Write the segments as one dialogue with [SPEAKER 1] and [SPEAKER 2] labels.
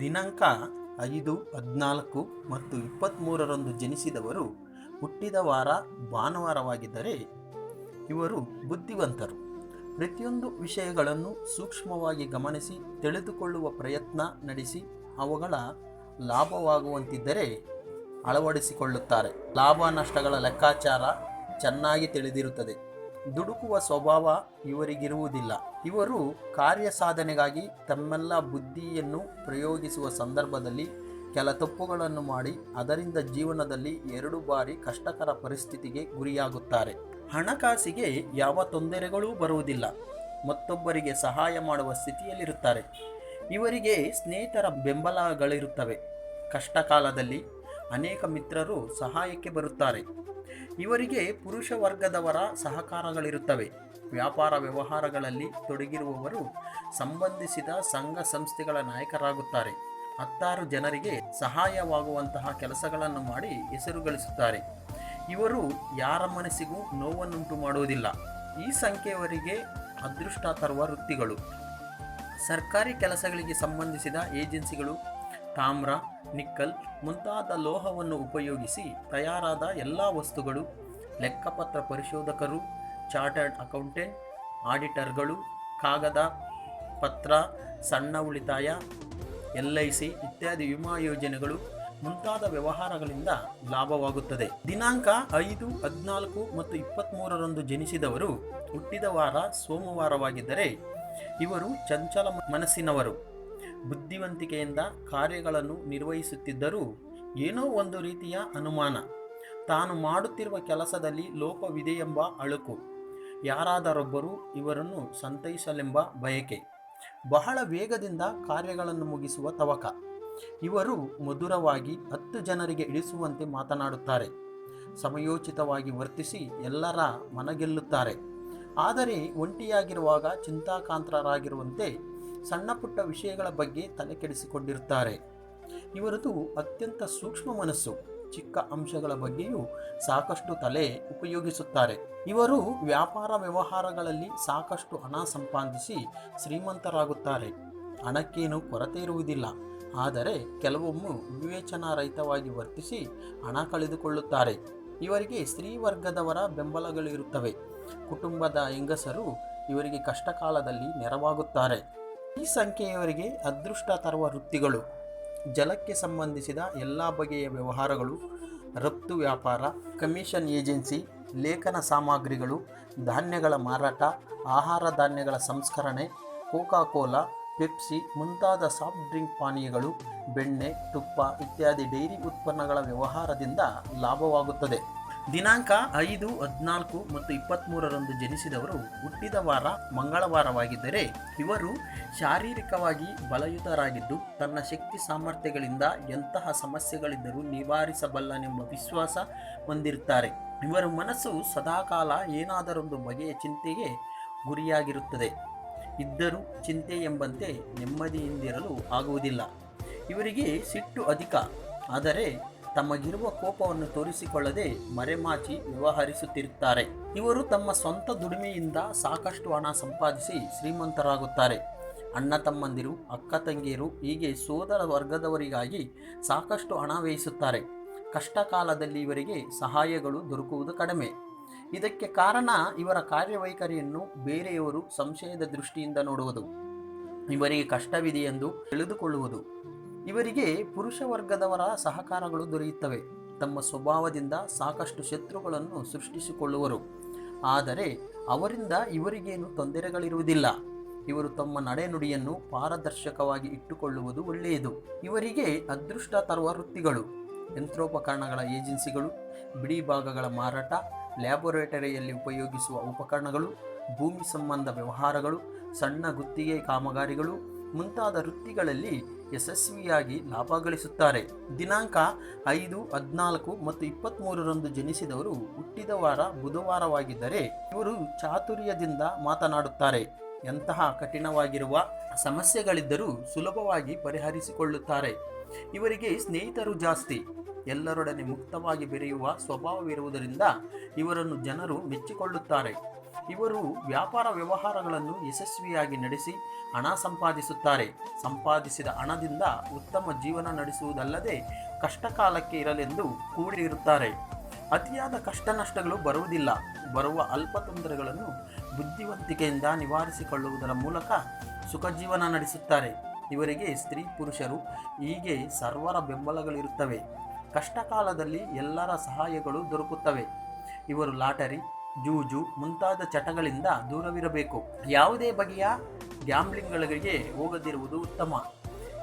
[SPEAKER 1] ದಿನಾಂಕ 5, 14 ಮತ್ತು 23ರಂದು ಜನಿಸಿದವರು ಹುಟ್ಟಿದ ವಾರ ಭಾನುವಾರವಾಗಿದ್ದರೆ ಇವರು ಬುದ್ಧಿವಂತರು. ಪ್ರತಿಯೊಂದು ವಿಷಯಗಳನ್ನು ಸೂಕ್ಷ್ಮವಾಗಿ ಗಮನಿಸಿ ತಿಳಿದುಕೊಳ್ಳುವ ಪ್ರಯತ್ನ ನಡೆಸಿ ಅವುಗಳ ಲಾಭವಾಗುವಂತಿದ್ದರೆ ಅಳವಡಿಸಿಕೊಳ್ಳುತ್ತಾರೆ. ಲಾಭ ನಷ್ಟಗಳ ಲೆಕ್ಕಾಚಾರ ಚೆನ್ನಾಗಿ ತಿಳಿದಿರುತ್ತದೆ. ದುಡುಕುವ ಸ್ವಭಾವ ಇವರಿಗಿರುವುದಿಲ್ಲ. ಇವರು ಕಾರ್ಯ ಸಾಧನೆಗಾಗಿ ತಮ್ಮೆಲ್ಲ ಬುದ್ಧಿಯನ್ನು ಪ್ರಯೋಗಿಸುವ ಸಂದರ್ಭದಲ್ಲಿ ಕೆಲ ತಪ್ಪುಗಳನ್ನು ಮಾಡಿ ಅದರಿಂದ ಜೀವನದಲ್ಲಿ 2 ಬಾರಿ ಕಷ್ಟಕರ ಪರಿಸ್ಥಿತಿಗೆ ಗುರಿಯಾಗುತ್ತಾರೆ. ಹಣಕಾಸಿಗೆ ಯಾವ ತೊಂದರೆಗಳೂ ಬರುವುದಿಲ್ಲ. ಮತ್ತೊಬ್ಬರಿಗೆ ಸಹಾಯ ಮಾಡುವ ಸ್ಥಿತಿಯಲ್ಲಿರುತ್ತಾರೆ. ಇವರಿಗೆ ಸ್ನೇಹಿತರ ಬೆಂಬಲಗಳಿರುತ್ತವೆ. ಕಷ್ಟ ಕಾಲದಲ್ಲಿ ಅನೇಕ ಮಿತ್ರರು ಸಹಾಯಕ್ಕೆ ಬರುತ್ತಾರೆ. ಇವರಿಗೆ ಪುರುಷ ವರ್ಗದವರ ಸಹಕಾರಗಳಿರುತ್ತವೆ. ವ್ಯಾಪಾರ ವ್ಯವಹಾರಗಳಲ್ಲಿ ತೊಡಗಿರುವವರು ಸಂಬಂಧಿಸಿದ ಸಂಘ ಸಂಸ್ಥೆಗಳ ನಾಯಕರಾಗುತ್ತಾರೆ. 10 ಜನರಿಗೆ ಸಹಾಯವಾಗುವಂತಹ ಕೆಲಸಗಳನ್ನು ಮಾಡಿ ಹೆಸರು ಗಳಿಸುತ್ತಾರೆ. ಇವರು ಯಾರ ಮನಸ್ಸಿಗೂ ನೋವನ್ನುಂಟು ಮಾಡುವುದಿಲ್ಲ. ಈ ಸಂಖ್ಯೆಯವರಿಗೆ ಅದೃಷ್ಟ ತರುವ ವೃತ್ತಿಗಳು: ಸರ್ಕಾರಿ ಕೆಲಸಗಳಿಗೆ ಸಂಬಂಧಿಸಿದ ಏಜೆನ್ಸಿಗಳು, ತಾಮ್ರ, ನಿಕ್ಕಲ್ ಮುಂತಾದ ಲೋಹವನ್ನು ಉಪಯೋಗಿಸಿ ತಯಾರಾದ ಎಲ್ಲ ವಸ್ತುಗಳು, ಲೆಕ್ಕಪತ್ರ ಪರಿಶೋಧಕರು, ಚಾರ್ಟರ್ಡ್ ಅಕೌಂಟೆಂಟ್, ಆಡಿಟರ್ಗಳು, ಕಾಗದ ಪತ್ರ, ಸಣ್ಣ ಉಳಿತಾಯ, LIC ಇತ್ಯಾದಿ ವಿಮಾ ಯೋಜನೆಗಳು ಮುಂತಾದ ವ್ಯವಹಾರಗಳಿಂದ ಲಾಭವಾಗುತ್ತದೆ. ದಿನಾಂಕ 5, 14 ಮತ್ತು 23ರಂದು ಜನಿಸಿದವರು ಹುಟ್ಟಿದ ವಾರ ಸೋಮವಾರವಾಗಿದ್ದರೆ ಇವರು ಚಂಚಲ ಮನಸ್ಸಿನವರು. ಬುದ್ಧಿವಂತಿಕೆಯಿಂದ ಕಾರ್ಯಗಳನ್ನು ನಿರ್ವಹಿಸುತ್ತಿದ್ದರೂ ಏನೋ ಒಂದು ರೀತಿಯ ಅನುಮಾನ, ತಾನು ಮಾಡುತ್ತಿರುವ ಕೆಲಸದಲ್ಲಿ ಲೋಪವಿದೆಯೆಂಬ ಅಳುಕು, ಯಾರಾದರೊಬ್ಬರು ಇವರನ್ನು ಸಂತೈಸಲೆಂಬ ಬಯಕೆ, ಬಹಳ ವೇಗದಿಂದ ಕಾರ್ಯಗಳನ್ನು ಮುಗಿಸುವ ತವಕ. ಇವರು ಮಧುರವಾಗಿ 10 ಜನರಿಗೆ ಇಳಿಸುವಂತೆ ಮಾತನಾಡುತ್ತಾರೆ. ಸಮಯೋಚಿತವಾಗಿ ವರ್ತಿಸಿ ಎಲ್ಲರ ಮನಗೆಲ್ಲುತ್ತಾರೆ. ಆದರೆ ಒಂಟಿಯಾಗಿರುವಾಗ ಚಿಂತಾಕಾಂತರಾಗಿರುವಂತೆ ಸಣ್ಣ ಪುಟ್ಟ ವಿಷಯಗಳ ಬಗ್ಗೆ ತಲೆ ಕೆಡಿಸಿಕೊಂಡಿರುತ್ತಾರೆ. ಇವರದು ಅತ್ಯಂತ ಸೂಕ್ಷ್ಮ ಮನಸ್ಸು. ಚಿಕ್ಕ ಅಂಶಗಳ ಬಗ್ಗೆಯೂ ಸಾಕಷ್ಟು ತಲೆ ಉಪಯೋಗಿಸುತ್ತಾರೆ. ಇವರು ವ್ಯಾಪಾರ ವ್ಯವಹಾರಗಳಲ್ಲಿ ಸಾಕಷ್ಟು ಹಣ ಸಂಪಾದಿಸಿ ಶ್ರೀಮಂತರಾಗುತ್ತಾರೆ. ಹಣಕ್ಕೇನು ಕೊರತೆ ಇರುವುದಿಲ್ಲ. ಆದರೆ ಕೆಲವೊಮ್ಮೆ ವಿವೇಚನಾರಹಿತವಾಗಿ ವರ್ತಿಸಿ ಹಣ ಕಳೆದುಕೊಳ್ಳುತ್ತಾರೆ. ಇವರಿಗೆ ಸ್ತ್ರೀ ವರ್ಗದವರ ಬೆಂಬಲಗಳಿರುತ್ತವೆ. ಕುಟುಂಬದ ಹೆಂಗಸರು ಇವರಿಗೆ ಕಷ್ಟಕಾಲದಲ್ಲಿ ನೆರವಾಗುತ್ತಾರೆ. ಈ ಸಂಖ್ಯೆಯವರಿಗೆ ಅದೃಷ್ಟ ತರುವ ವೃತ್ತಿಗಳು: ಜಲಕ್ಕೆ ಸಂಬಂಧಿಸಿದ ಎಲ್ಲ ಬಗೆಯ ವ್ಯವಹಾರಗಳು, ರಫ್ತು ವ್ಯಾಪಾರ, ಕಮಿಷನ್ ಏಜೆನ್ಸಿ, ಲೇಖನ ಸಾಮಗ್ರಿಗಳು, ಧಾನ್ಯಗಳ ಮಾರಾಟ, ಆಹಾರ ಧಾನ್ಯಗಳ ಸಂಸ್ಕರಣೆ, ಕೋಕಾ ಕೋಲಾ, ಪೆಪ್ಸಿ ಮುಂತಾದ ಸಾಫ್ಟ್ ಡ್ರಿಂಕ್ ಪಾನೀಯಗಳು, ಬೆಣ್ಣೆ, ತುಪ್ಪ ಇತ್ಯಾದಿ ಡೈರಿ ಉತ್ಪನ್ನಗಳ ವ್ಯವಹಾರದಿಂದ ಲಾಭವಾಗುತ್ತದೆ. ದಿನಾಂಕ 5, 14 ಮತ್ತು 23ರಂದು ಜನಿಸಿದವರು ಹುಟ್ಟಿದ ವಾರ ಮಂಗಳವಾರವಾಗಿದ್ದರೆ ಇವರು ಶಾರೀರಿಕವಾಗಿ ಬಲಯುತರಾಗಿದ್ದು ತನ್ನ ಶಕ್ತಿ ಸಾಮರ್ಥ್ಯಗಳಿಂದ ಎಂತಹ ಸಮಸ್ಯೆಗಳಿದ್ದರೂ ನಿವಾರಿಸಬಲ್ಲನೆಂಬ ವಿಶ್ವಾಸ ಹೊಂದಿರುತ್ತಾರೆ. ಇವರ ಮನಸ್ಸು ಸದಾಕಾಲ ಏನಾದರೊಂದು ಬಗೆಯ ಚಿಂತೆಗೆ ಗುರಿಯಾಗಿರುತ್ತದೆ. ಇದ್ದರೂ ಚಿಂತೆ ಎಂಬಂತೆ ನೆಮ್ಮದಿಯಿಂದಿರಲು ಆಗುವುದಿಲ್ಲ. ಇವರಿಗೆ ಸಿಟ್ಟು ಅಧಿಕ. ಆದರೆ ತಮಗಿರುವ ಕೋಪವನ್ನು ತೋರಿಸಿಕೊಳ್ಳದೆ ಮರೆಮಾಚಿ ವ್ಯವಹರಿಸುತ್ತಿರುತ್ತಾರೆ. ಇವರು ತಮ್ಮ ಸ್ವಂತ ದುಡಿಮೆಯಿಂದ ಸಾಕಷ್ಟು ಹಣ ಸಂಪಾದಿಸಿ ಶ್ರೀಮಂತರಾಗುತ್ತಾರೆ. ಅಣ್ಣ ತಮ್ಮಂದಿರು, ಅಕ್ಕ ತಂಗಿಯರು ಹೀಗೆ ಸೋದರ ವರ್ಗದವರಿಗಾಗಿ ಸಾಕಷ್ಟು ಹಣ ವ್ಯಯಿಸುತ್ತಾರೆ. ಕಷ್ಟ ಕಾಲದಲ್ಲಿ ಇವರಿಗೆ ಸಹಾಯಗಳು ದೊರಕುವುದು ಕಡಿಮೆ. ಇದಕ್ಕೆ ಕಾರಣ ಇವರ ಕಾರ್ಯವೈಖರಿಯನ್ನು ಬೇರೆಯವರು ಸಂಶಯದ ದೃಷ್ಟಿಯಿಂದ ನೋಡುವುದು, ಇವರಿಗೆ ಕಷ್ಟವಿದೆಯೆಂದು ತಿಳಿದುಕೊಳ್ಳುವುದು. ಇವರಿಗೆ ಪುರುಷ ವರ್ಗದವರ ಸಹಕಾರಗಳು ದೊರೆಯುತ್ತವೆ. ತಮ್ಮ ಸ್ವಭಾವದಿಂದ ಸಾಕಷ್ಟು ಶತ್ರುಗಳನ್ನು ಸೃಷ್ಟಿಸಿಕೊಳ್ಳುವರು. ಆದರೆ ಅವರಿಂದ ಇವರಿಗೇನು ತೊಂದರೆಗಳಿರುವುದಿಲ್ಲ. ಇವರು ತಮ್ಮ ನಡೆನುಡಿಯನ್ನು ಪಾರದರ್ಶಕವಾಗಿ ಇಟ್ಟುಕೊಳ್ಳುವುದು ಒಳ್ಳೆಯದು. ಇವರಿಗೆ ಅದೃಷ್ಟ ತರುವ ವೃತ್ತಿಗಳು: ಯಂತ್ರೋಪಕರಣಗಳ ಏಜೆನ್ಸಿಗಳು, ಬಿಡಿ ಭಾಗಗಳ ಮಾರಾಟ, ಲ್ಯಾಬೊರೇಟರಿಯಲ್ಲಿ ಉಪಯೋಗಿಸುವ ಉಪಕರಣಗಳು, ಭೂಮಿ ಸಂಬಂಧ ವ್ಯವಹಾರಗಳು, ಸಣ್ಣ ಗುತ್ತಿಗೆ ಕಾಮಗಾರಿಗಳು ಮುಂತಾದ ವೃತ್ತಿಗಳಲ್ಲಿ ಯಶಸ್ವಿಯಾಗಿ ಲಾಭ ಗಳಿಸುತ್ತಾರೆ. ದಿನಾಂಕ 5, 14 ಮತ್ತು 23ರಂದು ಜನಿಸಿದವರು ಹುಟ್ಟಿದ ವಾರ ಬುಧವಾರವಾಗಿದ್ದರೆ ಇವರು ಚಾತುರ್ಯದಿಂದ ಮಾತನಾಡುತ್ತಾರೆ. ಎಂತಹ ಕಠಿಣವಾಗಿರುವ ಸಮಸ್ಯೆಗಳಿದ್ದರೂ ಸುಲಭವಾಗಿ ಪರಿಹರಿಸಿಕೊಳ್ಳುತ್ತಾರೆ. ಇವರಿಗೆ ಸ್ನೇಹಿತರು ಜಾಸ್ತಿ. ಎಲ್ಲರೊಡನೆ ಮುಕ್ತವಾಗಿ ಬೆರೆಯುವ ಸ್ವಭಾವವಿರುವುದರಿಂದ ಇವರನ್ನು ಜನರು ಮೆಚ್ಚಿಕೊಳ್ಳುತ್ತಾರೆ. ಇವರು ವ್ಯಾಪಾರ ವ್ಯವಹಾರಗಳನ್ನು ಯಶಸ್ವಿಯಾಗಿ ನಡೆಸಿ ಹಣ ಸಂಪಾದಿಸುತ್ತಾರೆ. ಸಂಪಾದಿಸಿದ ಹಣದಿಂದ ಉತ್ತಮ ಜೀವನ ನಡೆಸುವುದಲ್ಲದೆ ಕಷ್ಟಕಾಲಕ್ಕೆ ಇರಲೆಂದು ಕೂಡಿರುತ್ತಾರೆ. ಅತಿಯಾದ ಕಷ್ಟ ನಷ್ಟಗಳು ಬರುವುದಿಲ್ಲ. ಬರುವ ಅಲ್ಪ ತೊಂದರೆಗಳನ್ನು ಬುದ್ಧಿವಂತಿಕೆಯಿಂದ ನಿವಾರಿಸಿಕೊಳ್ಳುವುದರ ಮೂಲಕ ಸುಖ ಜೀವನ ನಡೆಸುತ್ತಾರೆ. ಇವರಿಗೆ ಸ್ತ್ರೀ ಪುರುಷರು ಹೀಗೆ ಸರ್ವರ ಬೆಂಬಲಗಳಿರುತ್ತವೆ. ಕಷ್ಟಕಾಲದಲ್ಲಿ ಎಲ್ಲರ ಸಹಾಯಗಳು ದೊರಕುತ್ತವೆ. ಇವರು ಲಾಟರಿ, ಜೂಜು ಮುಂತಾದ ಚಟಗಳಿಂದ ದೂರವಿರಬೇಕು. ಯಾವುದೇ ಬಗೆಯ ಗ್ಯಾಂಬ್ಲಿಂಗ್ಗಳಿಗೆ ಹೋಗದಿರುವುದು ಉತ್ತಮ.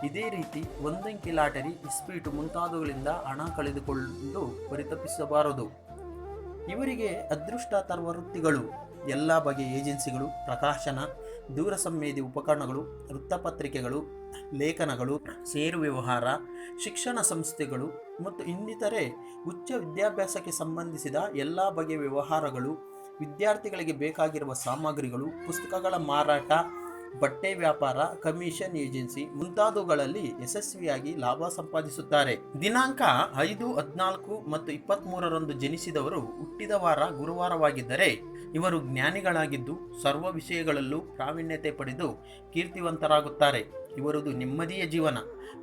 [SPEAKER 1] ಇದೇ ರೀತಿ ಒಂದಂಕಿ ಲಾಟರಿ, ಇಸ್ಪೀಟು ಮುಂತಾದವುಗಳಿಂದ ಹಣ ಕಳೆದುಕೊಂಡು ಪರಿತಪಿಸಬಾರದು. ಇವರಿಗೆ ಅದೃಷ್ಟ ತರುವ ವೃತ್ತಿಗಳು: ಎಲ್ಲ ಬಗೆಯ ಏಜೆನ್ಸಿಗಳು, ಪ್ರಕಾಶನ, ದೂರ ಸಂವೇದಿ ಉಪಕರಣಗಳು, ವೃತ್ತಪತ್ರಿಕೆಗಳು, ಲೇಖನಗಳು, ಷೇರು ವ್ಯವಹಾರ, ಶಿಕ್ಷಣ ಸಂಸ್ಥೆಗಳು ಮತ್ತು ಇನ್ನಿತರೆ ಉಚ್ಚ ವಿದ್ಯಾಭ್ಯಾಸಕ್ಕೆ ಸಂಬಂಧಿಸಿದ ಎಲ್ಲ ಬಗೆಯ ವ್ಯವಹಾರಗಳು, ವಿದ್ಯಾರ್ಥಿಗಳಿಗೆ ಬೇಕಾಗಿರುವ ಸಾಮಗ್ರಿಗಳು, ಪುಸ್ತಕಗಳ ಮಾರಾಟ, ಬಟ್ಟೆ ವ್ಯಾಪಾರ, ಕಮಿಷನ್ ಏಜೆನ್ಸಿ ಮುಂತಾದವುಗಳಲ್ಲಿ ಯಶಸ್ವಿಯಾಗಿ ಲಾಭ ಸಂಪಾದಿಸುತ್ತಾರೆ. ದಿನಾಂಕ 5, 14 ಮತ್ತು 23ರಂದು ಜನಿಸಿದವರು ಹುಟ್ಟಿದ ವಾರ ಗುರುವಾರವಾಗಿದ್ದರೆ ಇವರು ಜ್ಞಾನಿಗಳಾಗಿದ್ದು ಸರ್ವ ವಿಷಯಗಳಲ್ಲೂ ಪ್ರಾವೀಣ್ಯತೆ ಪಡೆದು ಕೀರ್ತಿವಂತರಾಗುತ್ತಾರೆ. ಇವರದು ನೆಮ್ಮದಿಯ ಜೀವನ.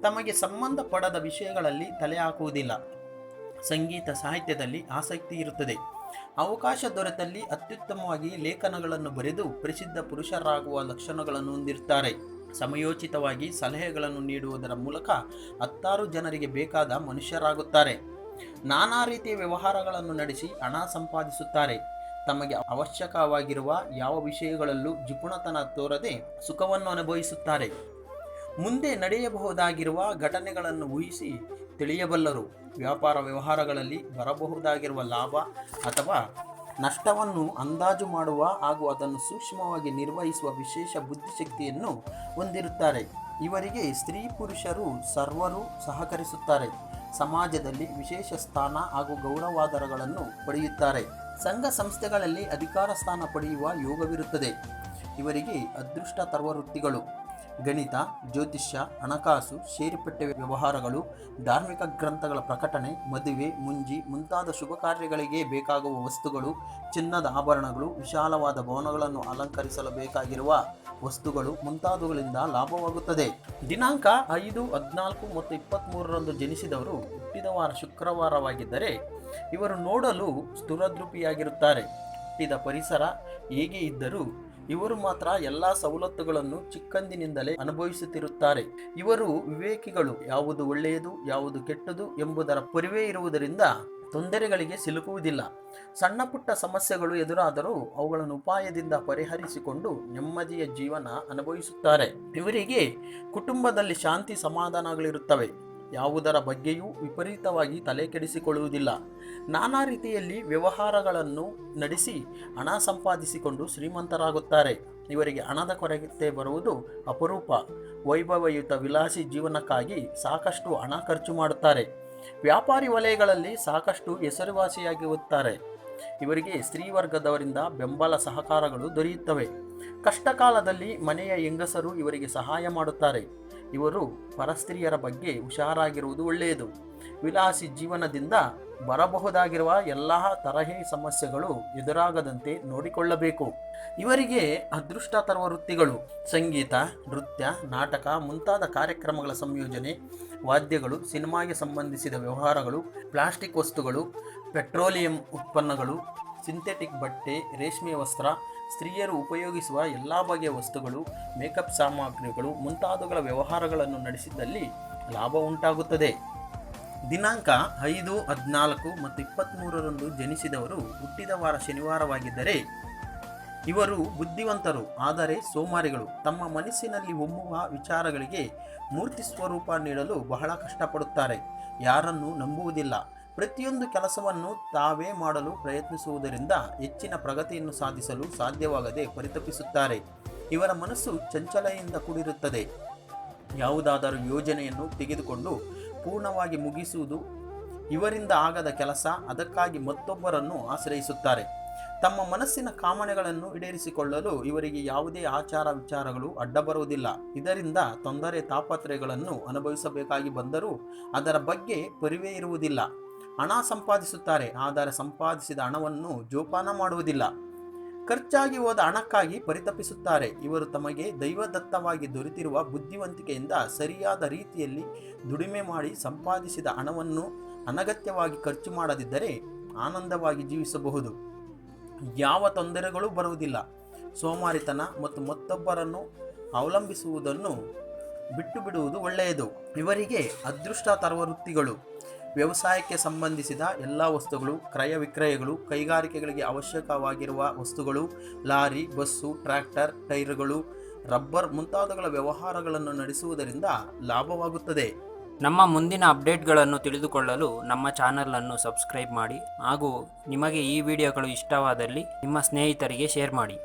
[SPEAKER 1] ತಮಗೆ ಸಂಬಂಧಪಡದ ವಿಷಯಗಳಲ್ಲಿ ತಲೆ ಹಾಕುವುದಿಲ್ಲ. ಸಂಗೀತ ಸಾಹಿತ್ಯದಲ್ಲಿ ಆಸಕ್ತಿ ಇರುತ್ತದೆ. ಅವಕಾಶ ದೊರೆತಲ್ಲಿ ಅತ್ಯುತ್ತಮವಾಗಿ ಲೇಖನಗಳನ್ನು ಬರೆದು ಪ್ರಸಿದ್ಧ ಪುರುಷರಾಗುವ ಲಕ್ಷಣಗಳನ್ನು ಹೊಂದಿರುತ್ತಾರೆ. ಸಮಯೋಚಿತವಾಗಿ ಸಲಹೆಗಳನ್ನು ನೀಡುವುದರ ಮೂಲಕ 10 ಜನರಿಗೆ ಬೇಕಾದ ಮನುಷ್ಯರಾಗುತ್ತಾರೆ. ನಾನಾ ರೀತಿಯ ವ್ಯವಹಾರಗಳನ್ನು ನಡೆಸಿ ಹಣ ಸಂಪಾದಿಸುತ್ತಾರೆ. ತಮಗೆ ಅವಶ್ಯಕವಾಗಿರುವ ಯಾವ ವಿಷಯಗಳಲ್ಲೂ ಜಿಪುಣತನ ತೋರದೆ ಸುಖವನ್ನು ಅನುಭವಿಸುತ್ತಾರೆ. ಮುಂದೆ ನಡೆಯಬಹುದಾಗಿರುವ ಘಟನೆಗಳನ್ನು ಊಹಿಸಿ ತಿಳಿಯಬಲ್ಲರು. ವ್ಯಾಪಾರ ವ್ಯವಹಾರಗಳಲ್ಲಿ ಬರಬಹುದಾಗಿರುವ ಲಾಭ ಅಥವಾ ನಷ್ಟವನ್ನು ಅಂದಾಜು ಮಾಡುವ ಹಾಗೂ ಅದನ್ನು ಸೂಕ್ಷ್ಮವಾಗಿ ನಿರ್ವಹಿಸುವ ವಿಶೇಷ ಬುದ್ಧಿಶಕ್ತಿಯನ್ನು ಹೊಂದಿರುತ್ತಾರೆ. ಇವರಿಗೆ ಸ್ತ್ರೀ ಪುರುಷರು ಸರ್ವರೂ ಸಹಕರಿಸುತ್ತಾರೆ. ಸಮಾಜದಲ್ಲಿ ವಿಶೇಷ ಸ್ಥಾನ ಹಾಗೂ ಗೌರವಾದರಗಳನ್ನು ಪಡೆಯುತ್ತಾರೆ. ಸಂಘ ಸಂಸ್ಥೆಗಳಲ್ಲಿ ಅಧಿಕಾರ ಸ್ಥಾನ ಪಡೆಯುವ ಯೋಗವಿರುತ್ತದೆ. ಇವರಿಗೆ ಅದೃಷ್ಟ ತರುವ ವೃತ್ತಿಗಳು: ಗಣಿತ, ಜ್ಯೋತಿಷ್ಯ, ಹಣಕಾಸು, ಷೇರುಪೆಟ್ಟೆ ವ್ಯವಹಾರಗಳು, ಧಾರ್ಮಿಕ ಗ್ರಂಥಗಳ ಪ್ರಕಟಣೆ, ಮದುವೆ, ಮುಂಜಿ ಮುಂತಾದ ಶುಭ ಕಾರ್ಯಗಳಿಗೆ ಬೇಕಾಗುವ ವಸ್ತುಗಳು, ಚಿನ್ನದ ಆಭರಣಗಳು, ವಿಶಾಲವಾದ ಭವನಗಳನ್ನು ಅಲಂಕರಿಸಲು ಬೇಕಾಗಿರುವ ವಸ್ತುಗಳು ಮುಂತಾದವುಗಳಿಂದ ಲಾಭವಾಗುತ್ತದೆ. ದಿನಾಂಕ 5, 14 ಮತ್ತು 23ರಂದು ಜನಿಸಿದವರು ಹುಟ್ಟಿದ ವಾರ ಶುಕ್ರವಾರವಾಗಿದ್ದರೆ ಇವರು ನೋಡಲು ಸ್ಥೂಲದ್ರೂಪಿಯಾಗಿರುತ್ತಾರೆ. ಹುಟ್ಟಿದ ಪರಿಸರ ಹೇಗೆ ಇದ್ದರೂ ಇವರು ಮಾತ್ರ ಎಲ್ಲ ಸವಲತ್ತುಗಳನ್ನು ಚಿಕ್ಕಂದಿನಿಂದಲೇ ಅನುಭವಿಸುತ್ತಿರುತ್ತಾರೆ. ಇವರು ವಿವೇಕಿಗಳು. ಯಾವುದು ಒಳ್ಳೆಯದು, ಯಾವುದು ಕೆಟ್ಟದು ಎಂಬುದರ ಪರಿವೇ ಇರುವುದರಿಂದ ತೊಂದರೆಗಳಿಗೆ ಸಿಲುಕುವುದಿಲ್ಲ. ಸಣ್ಣ ಪುಟ್ಟ ಸಮಸ್ಯೆಗಳು ಎದುರಾದರೂ ಅವುಗಳನ್ನು ಉಪಾಯದಿಂದ ಪರಿಹರಿಸಿಕೊಂಡು ನೆಮ್ಮದಿಯ ಜೀವನ ಅನುಭವಿಸುತ್ತಾರೆ. ಇವರಿಗೆ ಕುಟುಂಬದಲ್ಲಿ ಶಾಂತಿ ಸಮಾಧಾನಗಳಿರುತ್ತವೆ. ಯಾವುದರ ಬಗ್ಗೆಯೂ ವಿಪರೀತವಾಗಿ ತಲೆ ಕೆಡಿಸಿಕೊಳ್ಳುವುದಿಲ್ಲ. ನಾನಾ ರೀತಿಯಲ್ಲಿ ವ್ಯವಹಾರಗಳನ್ನು ನಡೆಸಿ ಹಣ ಸಂಪಾದಿಸಿಕೊಂಡು ಶ್ರೀಮಂತರಾಗುತ್ತಾರೆ. ಇವರಿಗೆ ಹಣದ ಕೊರತೆ ಬರುವುದು ಅಪರೂಪ. ವೈಭವಯುತ ವಿಲಾಸಿ ಜೀವನಕ್ಕಾಗಿ ಸಾಕಷ್ಟು ಹಣ ಖರ್ಚು ಮಾಡುತ್ತಾರೆ. ವ್ಯಾಪಾರಿ ವಲಯಗಳಲ್ಲಿ ಸಾಕಷ್ಟು ಹೆಸರುವಾಸಿಯಾಗಿರುತ್ತಾರೆ. ಇವರಿಗೆ ಸ್ತ್ರೀ ವರ್ಗದವರಿಂದ ಬೆಂಬಲ ಸಹಕಾರಗಳು ದೊರೆಯುತ್ತವೆ. ಕಷ್ಟಕಾಲದಲ್ಲಿ ಮನೆಯ ಹೆಂಗಸರು ಇವರಿಗೆ ಸಹಾಯ ಮಾಡುತ್ತಾರೆ. ಇವರು ಪರಸ್ತ್ರೀಯರ ಬಗ್ಗೆ ಹುಷಾರಾಗಿರುವುದು ಒಳ್ಳೆಯದು. ವಿಲಾಸಿ ಜೀವನದಿಂದ ಬರಬಹುದಾಗಿರುವ ಎಲ್ಲ ತರಹದ ಸಮಸ್ಯೆಗಳು ಎದುರಾಗದಂತೆ ನೋಡಿಕೊಳ್ಳಬೇಕು. ಇವರಿಗೆ ಅದೃಷ್ಟ ತರುವ ವೃತ್ತಿಗಳು: ಸಂಗೀತ, ನೃತ್ಯ, ನಾಟಕ ಮುಂತಾದ ಕಾರ್ಯಕ್ರಮಗಳ ಸಂಯೋಜನೆ, ವಾದ್ಯಗಳು, ಸಿನಿಮಾಗೆ ಸಂಬಂಧಿಸಿದ ವ್ಯವಹಾರಗಳು, ಪ್ಲಾಸ್ಟಿಕ್ ವಸ್ತುಗಳು, ಪೆಟ್ರೋಲಿಯಂ ಉತ್ಪನ್ನಗಳು, ಸಿಂಥೆಟಿಕ್ ಬಟ್ಟೆ, ರೇಷ್ಮೆ ವಸ್ತ್ರ, ಸ್ತ್ರೀಯರು ಉಪಯೋಗಿಸುವ ಎಲ್ಲ ಬಗೆಯ ವಸ್ತುಗಳು, ಮೇಕಪ್ ಸಾಮಗ್ರಿಗಳು ಮುಂತಾದವುಗಳ ವ್ಯವಹಾರಗಳನ್ನು ನಡೆಸಿದಲ್ಲಿ ಲಾಭ ಉಂಟಾಗುತ್ತದೆ. ದಿನಾಂಕ 5, 14 ಮತ್ತು 23ರಂದು ಜನಿಸಿದವರು ಹುಟ್ಟಿದ ವಾರ ಶನಿವಾರವಾಗಿದ್ದರೆ ಇವರು ಬುದ್ಧಿವಂತರು, ಆದರೆ ಸೋಮಾರಿಗಳು. ತಮ್ಮ ಮನಸ್ಸಿನಲ್ಲಿ ಹೊಮ್ಮುವ ವಿಚಾರಗಳಿಗೆ ಮೂರ್ತಿ ಸ್ವರೂಪ ನೀಡಲು ಬಹಳ ಕಷ್ಟಪಡುತ್ತಾರೆ. ಯಾರನ್ನು ನಂಬುವುದಿಲ್ಲ. ಪ್ರತಿಯೊಂದು ಕೆಲಸವನ್ನು ತಾವೇ ಮಾಡಲು ಪ್ರಯತ್ನಿಸುವುದರಿಂದ ಹೆಚ್ಚಿನ ಪ್ರಗತಿಯನ್ನು ಸಾಧಿಸಲು ಸಾಧ್ಯವಾಗದೆ ಪರಿತಪಿಸುತ್ತಾರೆ. ಇವರ ಮನಸ್ಸು ಚಂಚಲೆಯಿಂದ ಕೂಡಿರುತ್ತದೆ. ಯಾವುದಾದರೂ ಯೋಜನೆಯನ್ನು ತೆಗೆದುಕೊಂಡು ಪೂರ್ಣವಾಗಿ ಮುಗಿಸುವುದು ಇವರಿಂದ ಆಗದ ಕೆಲಸ. ಅದಕ್ಕಾಗಿ ಮತ್ತೊಬ್ಬರನ್ನು ಆಶ್ರಯಿಸುತ್ತಾರೆ. ತಮ್ಮ ಮನಸ್ಸಿನ ಕಾಮನೆಗಳನ್ನು ಈಡೇರಿಸಿಕೊಳ್ಳಲು ಇವರಿಗೆ ಯಾವುದೇ ಆಚಾರ ವಿಚಾರಗಳು ಅಡ್ಡಬರುವುದಿಲ್ಲ. ಇದರಿಂದ ತೊಂದರೆ ತಾಪತ್ರಯಗಳನ್ನು ಅನುಭವಿಸಬೇಕಾಗಿ ಬಂದರೂ ಅದರ ಬಗ್ಗೆ ಪರಿವೇ ಇರುವುದಿಲ್ಲ. ಹಣ ಸಂಪಾದಿಸುತ್ತಾರೆ, ಆದರೆ ಸಂಪಾದಿಸಿದ ಹಣವನ್ನು ಜೋಪಾನ ಮಾಡುವುದಿಲ್ಲ. ಖರ್ಚಾಗಿ ಹೋದ ಹಣಕ್ಕಾಗಿ ಪರಿತಪಿಸುತ್ತಾರೆ. ಇವರು ತಮಗೆ ದೈವದತ್ತವಾಗಿ ದೊರೆತಿರುವ ಬುದ್ಧಿವಂತಿಕೆಯಿಂದ ಸರಿಯಾದ ರೀತಿಯಲ್ಲಿ ದುಡಿಮೆ ಮಾಡಿ ಸಂಪಾದಿಸಿದ ಹಣವನ್ನು ಅನಗತ್ಯವಾಗಿ ಖರ್ಚು ಮಾಡದಿದ್ದರೆ ಆನಂದವಾಗಿ ಜೀವಿಸಬಹುದು. ಯಾವ ತೊಂದರೆಗಳೂ ಬರುವುದಿಲ್ಲ. ಸೋಮಾರಿತನ ಮತ್ತು ಮತ್ತೊಬ್ಬರನ್ನು ಅವಲಂಬಿಸುವುದನ್ನು ಬಿಟ್ಟು ಬಿಡುವುದು ಒಳ್ಳೆಯದು. ಇವರಿಗೆ ಅದೃಷ್ಟ ತರುವ ವೃತ್ತಿಗಳು: ವ್ಯವಸಾಯಕ್ಕೆ ಸಂಬಂಧಿಸಿದ ಎಲ್ಲ ವಸ್ತುಗಳು, ಕ್ರಯ ವಿಕ್ರಯಗಳು, ಕೈಗಾರಿಕೆಗಳಿಗೆ ಅವಶ್ಯಕವಾಗಿರುವ ವಸ್ತುಗಳು, ಲಾರಿ, ಬಸ್ಸು, ಟ್ರ್ಯಾಕ್ಟರ್, ಟೈರ್ಗಳು, ರಬ್ಬರ್ ಮುಂತಾದವುಗಳ ವ್ಯವಹಾರಗಳನ್ನು ನಡೆಸುವುದರಿಂದ ಲಾಭವಾಗುತ್ತದೆ.
[SPEAKER 2] ನಮ್ಮ ಮುಂದಿನ ಅಪ್ಡೇಟ್ಗಳನ್ನು ತಿಳಿದುಕೊಳ್ಳಲು ನಮ್ಮ ಚಾನಲನ್ನು ಸಬ್ಸ್ಕ್ರೈಬ್ ಮಾಡಿ ಹಾಗೂ ನಿಮಗೆ ಈ ವಿಡಿಯೋಗಳು ಇಷ್ಟವಾದಲ್ಲಿ ನಿಮ್ಮ ಸ್ನೇಹಿತರಿಗೆ ಶೇರ್ ಮಾಡಿ.